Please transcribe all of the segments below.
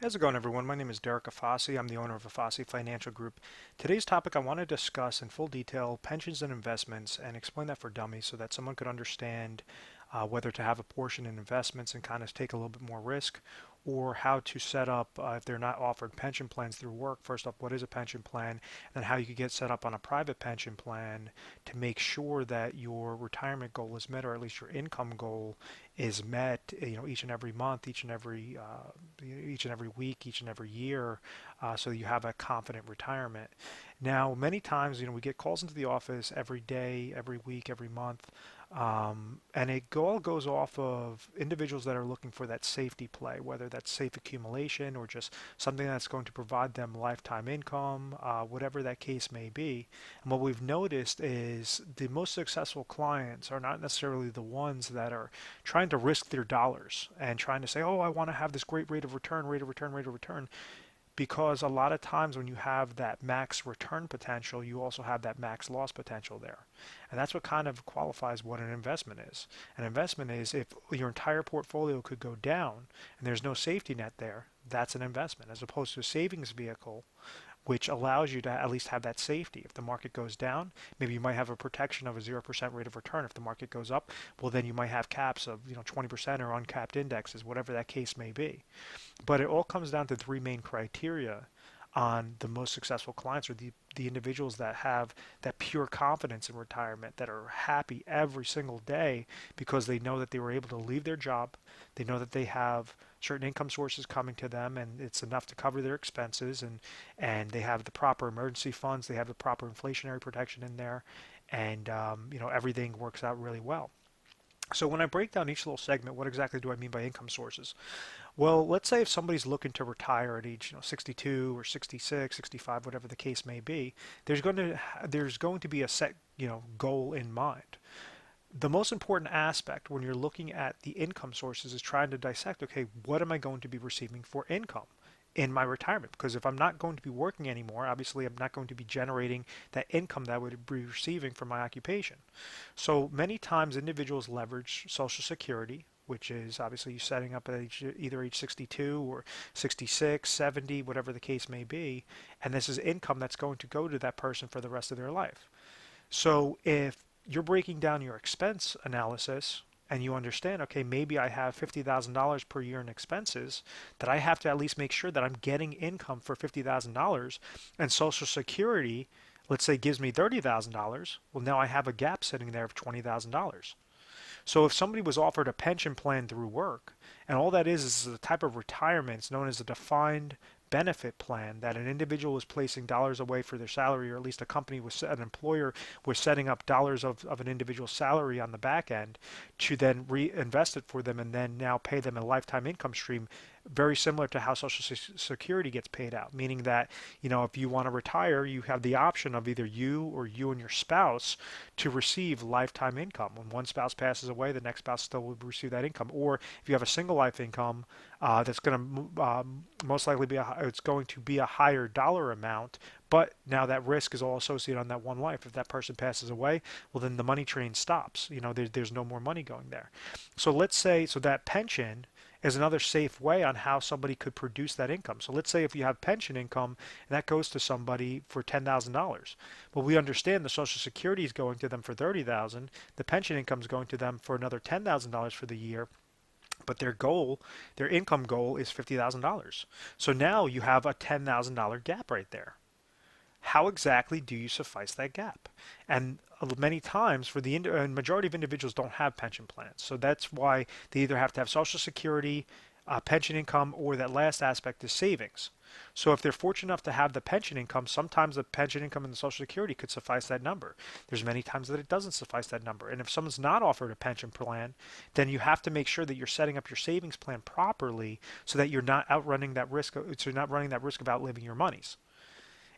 How's it going, everyone? My name is Derek Afasi. I'm the owner of Afasi Financial Group. Today's topic, I want to discuss in full detail pensions and investments and explain that for dummies so that someone could understand whether to have a portion in investments and kind of take a little bit more risk, or how to set up if they're not offered pension plans through work. First up, what is a pension plan, and then how you could get set up on a private pension plan to make sure that your retirement goal is met, or at least your income goal is met, each and every month, each and every week, each and every year, so you have a confident retirement. Now, many times, we get calls into the office every day, every week, every month, and it all goes off of individuals that are looking for that safety play, whether that's safe accumulation or just something that's going to provide them lifetime income, whatever that case may be. And what we've noticed is the most successful clients are not necessarily the ones that are trying to risk their dollars and trying to say, oh, I want to have this great rate of return, rate of return, rate of return. Because a lot of times when you have that max return potential, you also have that max loss potential there. And that's what kind of qualifies what an investment is. An investment is if your entire portfolio could go down and there's no safety net there, that's an investment, as opposed to a savings vehicle, which allows you to at least have that safety. If the market goes down, maybe you might have a protection of a 0% rate of return. If the market goes up, well, then you might have caps of 20% or uncapped indexes, whatever that case may be. But it all comes down to three main criteria on the most successful clients, or the individuals that have that pure confidence in retirement, that are happy every single day because they know that they were able to leave their job, they know that they have certain income sources coming to them and it's enough to cover their expenses, and they have the proper emergency funds, they have the proper inflationary protection in there, and everything works out really well. So when I break down each little segment, what exactly do I mean by income sources? Well, let's say if somebody's looking to retire at age 62 or 66, 65, whatever the case may be, there's going to be a set goal in mind. The most important aspect when you're looking at the income sources is trying to dissect, okay, what am I going to be receiving for income in my retirement? Because if I'm not going to be working anymore, obviously I'm not going to be generating that income that I would be receiving from my occupation. So many times individuals leverage Social Security, which is obviously you setting up at either age 62 or 66, 70, whatever the case may be, and this is income that's going to go to that person for the rest of their life. So if you're breaking down your expense analysis and you understand, okay, maybe I have $50,000 per year in expenses, that I have to at least make sure that I'm getting income for $50,000, and Social Security, let's say, gives me $30,000, well, now I have a gap sitting there of $20,000. So if somebody was offered a pension plan through work, and all that is a type of retirement, it's known as a defined benefit plan, that an individual is placing dollars away for their salary, or at least a company was an employer was setting up dollars of an individual's salary on the back end to then reinvest it for them and then now pay them a lifetime income stream, very similar to how Social Security gets paid out, meaning that if you want to retire, you have the option of either you or you and your spouse to receive lifetime income. When one spouse passes away, the next spouse still will receive that income. Or if you have a single life income, that's going to most likely it's going to be a higher dollar amount, but now that risk is all associated on that one life. If that person passes away, well, then the money train stops. There's no more money going there. So let's say, so that pension is another safe way on how somebody could produce that income. So let's say if you have pension income and that goes to somebody for $10,000. Well, we understand the Social Security is going to them for $30,000. The pension income is going to them for another $10,000 for the year, but their income goal is $50,000. So now you have a $10,000 gap right there. How exactly do you suffice that gap? And many times, for the majority of individuals don't have pension plans, so that's why they either have to have Social Security, pension income, or that last aspect is savings. So if they're fortunate enough to have the pension income, sometimes the pension income and the Social Security could suffice that number. There's many times that it doesn't suffice that number. And if someone's not offered a pension plan, then you have to make sure that you're setting up your savings plan properly so that you're not outrunning that risk, so you're not running that risk of outliving your monies.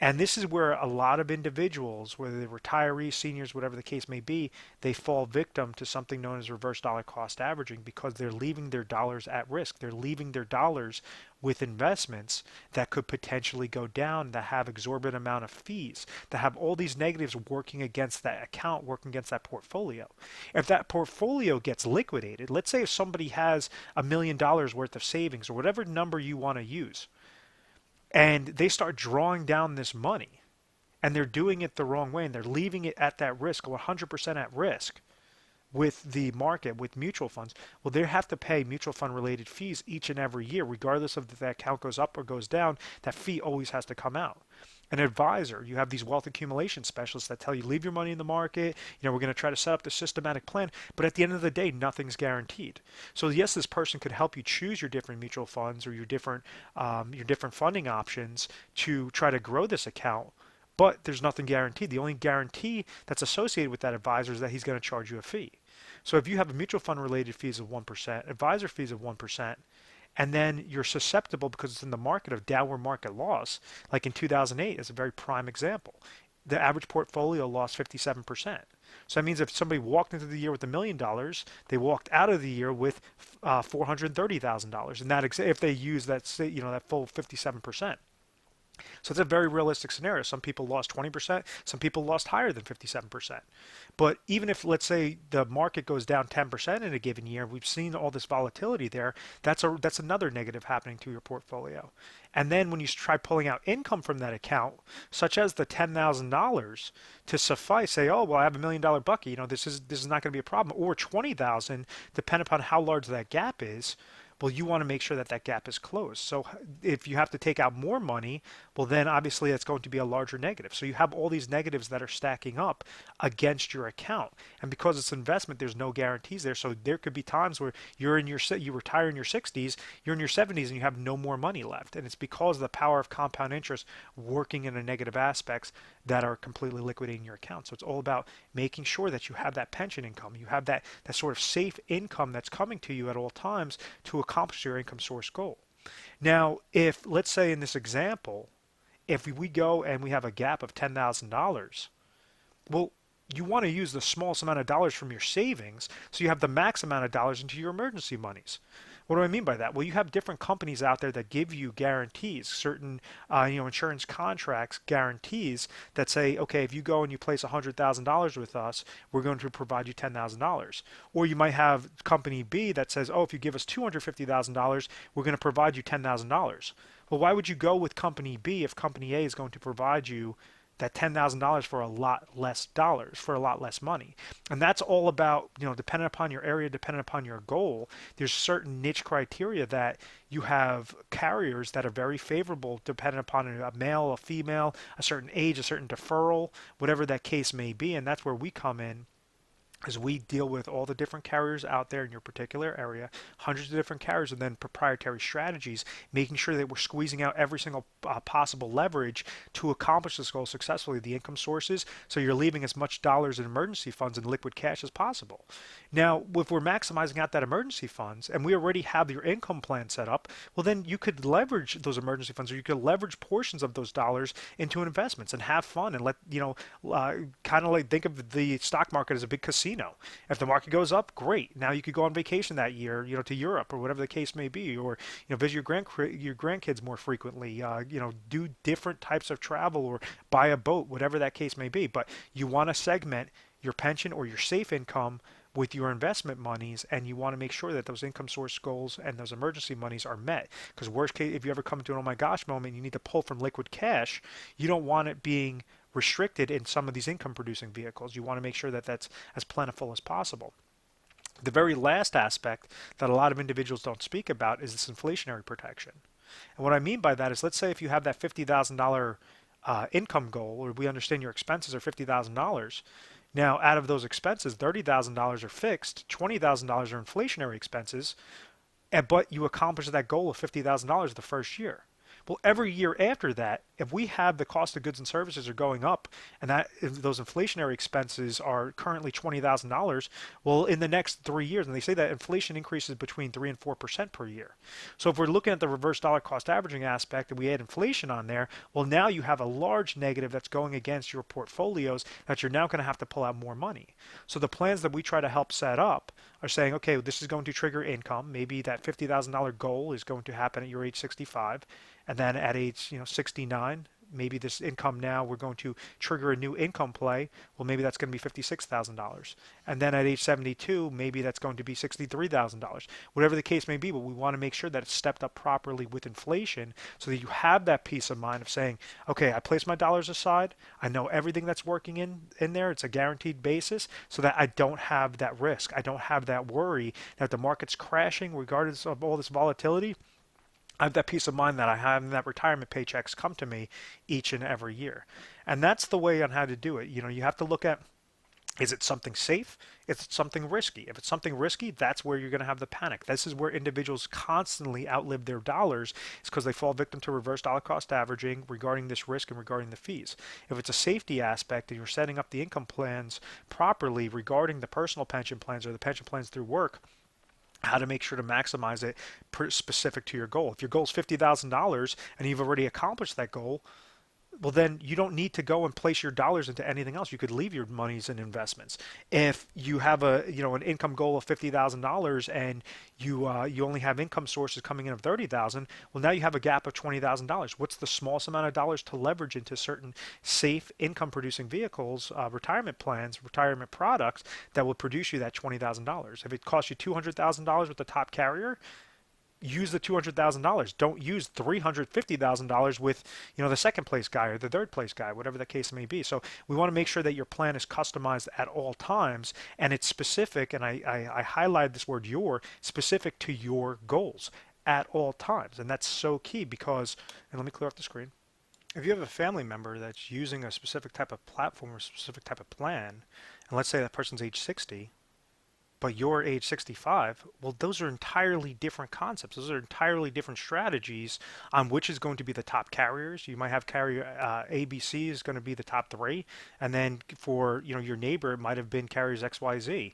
And this is where a lot of individuals, whether they're retirees, seniors, whatever the case may be, they fall victim to something known as reverse dollar cost averaging because they're leaving their dollars at risk. They're leaving their dollars with investments that could potentially go down, that have exorbitant amount of fees, that have all these negatives working against that account, working against that portfolio. If that portfolio gets liquidated, let's say if somebody has $1 million worth of savings or whatever number you want to use, and they start drawing down this money and they're doing it the wrong way and they're leaving it at that risk, 100% at risk with the market, with mutual funds, well, they have to pay mutual fund related fees each and every year, regardless of if that account goes up or goes down. That fee always has to come out. An advisor, you have these wealth accumulation specialists that tell you leave your money in the market, we're going to try to set up the systematic plan, but at the end of the day, nothing's guaranteed. So yes, this person could help you choose your different mutual funds or your different funding options to try to grow this account, but there's nothing guaranteed. The only guarantee that's associated with that advisor is that he's going to charge you a fee. So if you have a mutual fund related fees of 1%, advisor fees of 1%, and then you're susceptible because it's in the market of downward market loss, like in 2008 is a very prime example. The average portfolio lost 57%. So that means if somebody walked into the year with $1 million, they walked out of the year with $430,000, and that if they use that that full 57%. So it's a very realistic scenario. Some people lost 20%, some people lost higher than 57%. But even if, let's say, the market goes down 10% in a given year, we've seen all this volatility there, that's another negative happening to your portfolio. And then when you try pulling out income from that account, such as the $10,000 to suffice, say, oh, well, I have $1 million bucket, this is not going to be a problem, or 20,000, depending upon how large that gap is. Well, you want to make sure that that gap is closed. So if you have to take out more money, well, then obviously that's going to be a larger negative. So you have all these negatives that are stacking up against your account. And because it's investment, there's no guarantees there. So there could be times where you retire in your 60s, you're in your 70s, and you have no more money left. And it's because of the power of compound interest working in a negative aspects that are completely liquidating your account. So it's all about making sure that you have that pension income, you have that sort of safe income that's coming to you at all times to accomplish your income source goal. Now, if, let's say in this example, if we go and we have a gap of $10,000, well, you want to use the smallest amount of dollars from your savings so you have the max amount of dollars into your emergency monies. What do I mean by that? Well, you have different companies out there that give you guarantees, certain insurance contracts guarantees that say, okay, if you go and you place $100,000 with us, we're going to provide you $10,000. Or you might have company B that says, oh, if you give us $250,000, we're going to provide you $10,000. Well, why would you go with company B if company A is going to provide you that $10,000 for a lot less dollars, for a lot less money? And that's all about, depending upon your area, depending upon your goal, there's certain niche criteria that you have carriers that are very favorable depending upon a male, a female, a certain age, a certain deferral, whatever that case may be. And that's where we come in, as we deal with all the different carriers out there in your particular area, hundreds of different carriers, and then proprietary strategies, making sure that we're squeezing out every single possible leverage to accomplish this goal successfully, the income sources, so you're leaving as much dollars in emergency funds and liquid cash as possible. Now, if we're maximizing out that emergency funds and we already have your income plan set up, well, then you could leverage those emergency funds, or you could leverage portions of those dollars into investments and have fun and let, kind of like think of the stock market as a big casino. If the market goes up, great. Now you could go on vacation that year, to Europe or whatever the case may be, or visit your grandkids more frequently. Do different types of travel or buy a boat, whatever that case may be. But you want to segment your pension or your safe income with your investment monies, and you want to make sure that those income source goals and those emergency monies are met. Because worst case, if you ever come to an oh my gosh moment, you need to pull from liquid cash, you don't want it being restricted in some of these income producing vehicles. You want to make sure that that's as plentiful as possible. The very last aspect that a lot of individuals don't speak about is this inflationary protection. And what I mean by that is, let's say if you have that $50,000 income goal, or we understand your expenses are $50,000. Now, out of those expenses, $30,000 are fixed, $20,000 are inflationary expenses, but you accomplish that goal of $50,000 the first year. Well, every year after that, if we have the cost of goods and services are going up, and that if those inflationary expenses are currently $20,000, well, in the next 3 years, and they say that inflation increases between 3 and 4% per year. So if we're looking at the reverse dollar cost averaging aspect and we add inflation on there, well, now you have a large negative that's going against your portfolios that you're now going to have to pull out more money. So the plans that we try to help set up are saying, okay, this is going to trigger income. Maybe that $50,000 goal is going to happen at your age 65, and then at age 69, maybe this income now we're going to trigger a new income play. Well, maybe that's going to be $56,000, and then at age 72, maybe that's going to be $63,000. Whatever the case may be, but we want to make sure that it's stepped up properly with inflation, so that you have that peace of mind of saying, okay, I place my dollars aside. I know everything that's working in there. It's a guaranteed basis, so that I don't have that risk. I don't have that worry that the market's crashing, regardless of all this volatility. I have that peace of mind that I have that retirement paychecks come to me each and every year. And that's the way on how to do it. You have to look at, is it something safe? Is it something risky? If it's something risky, that's where you're going to have the panic. This is where individuals constantly outlive their dollars. It's because they fall victim to reverse dollar cost averaging regarding this risk and regarding the fees. If it's a safety aspect and you're setting up the income plans properly regarding the personal pension plans or the pension plans through work, how to make sure to maximize it specific to your goal. If your goal is $50,000 and you've already accomplished that goal, well, then you don't need to go and place your dollars into anything else. You could leave your monies in investments. If you have an income goal of $50,000 and you only have income sources coming in of $30,000, well, now you have a gap of $20,000. What's the smallest amount of dollars to leverage into certain safe income producing vehicles, retirement plans, retirement products that will produce you that $20,000? If it costs you $200,000 with the top carrier, use the $200,000. Don't use $350,000 with the second place guy or the third place guy, whatever the case may be. So we want to make sure that your plan is customized at all times and it's specific, and I highlight this word "your," specific to your goals at all times. And that's so key because, and let me clear up the screen. If you have a family member that's using a specific type of platform or a specific type of plan, and let's say that person's age 60, but you're age 65, well, those are entirely different concepts. Those are entirely different strategies on which is going to be the top carriers. You might have carrier ABC is going to be the top three, and then for your neighbor, it might have been carriers XYZ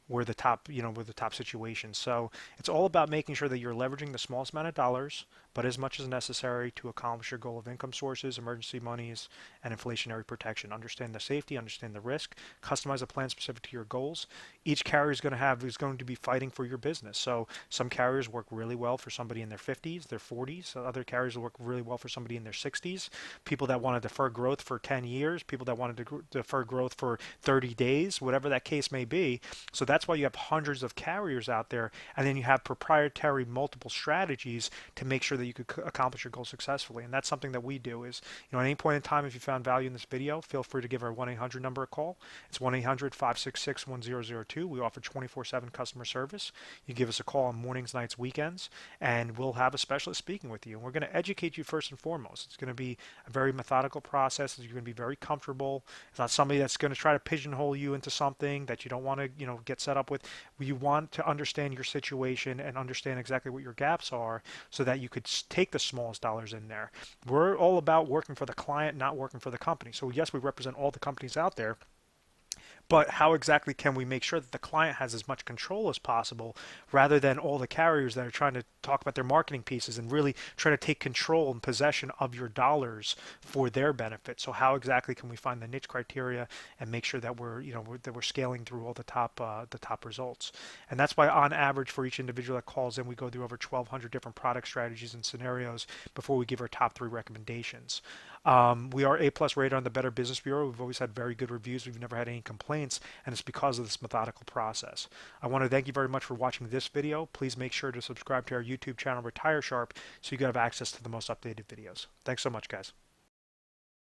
were the top, were the top situations. So it's all about making sure that you're leveraging the smallest amount of dollars, but as much as necessary to accomplish your goal of income sources, emergency monies, and inflationary protection. Understand the safety, understand the risk, customize a plan specific to your goals. Each carrier is going to be fighting for your business. So some carriers work really well for somebody in their 50s, their 40s. So other carriers will work really well for somebody in their 60s. People that want to defer growth for 10 years, people that want to defer growth for 30 days, whatever that case may be. So that's why you have hundreds of carriers out there, and then you have proprietary multiple strategies to make sure that you could accomplish your goal successfully. And that's something that we do is, at any point in time, if you found value in this video, feel free to give our 1-800 number a call. It's 1-800-566-1002. We offer 24/7 customer service. You give us a call on mornings, nights, weekends, and we'll have a specialist speaking with you. And we're going to educate you first and foremost. It's going to be a very methodical process. You're going to be very comfortable. It's not somebody that's going to try to pigeonhole you into something that you don't want to, get set up with. You want to understand your situation and understand exactly what your gaps are so that you could take the smallest dollars in there. We're all about working for the client, not working for the company. So yes, we represent all the companies out there, but how exactly can we make sure that the client has as much control as possible rather than all the carriers that are trying to talk about their marketing pieces and really try to take control and possession of your dollars for their benefit? So how exactly can we find the niche criteria and make sure that we're scaling through all the top results? And that's why on average for each individual that calls in, we go through over 1,200 different product strategies and scenarios before we give our top 3 recommendations. We are A+ rated on the Better Business Bureau. We've always had very good reviews. We've never had any complaints, and it's because of this methodical process. I want to thank you very much for watching this video. Please make sure to subscribe to our YouTube channel, Retire Sharp, so you can have access to the most updated videos. Thanks so much, guys.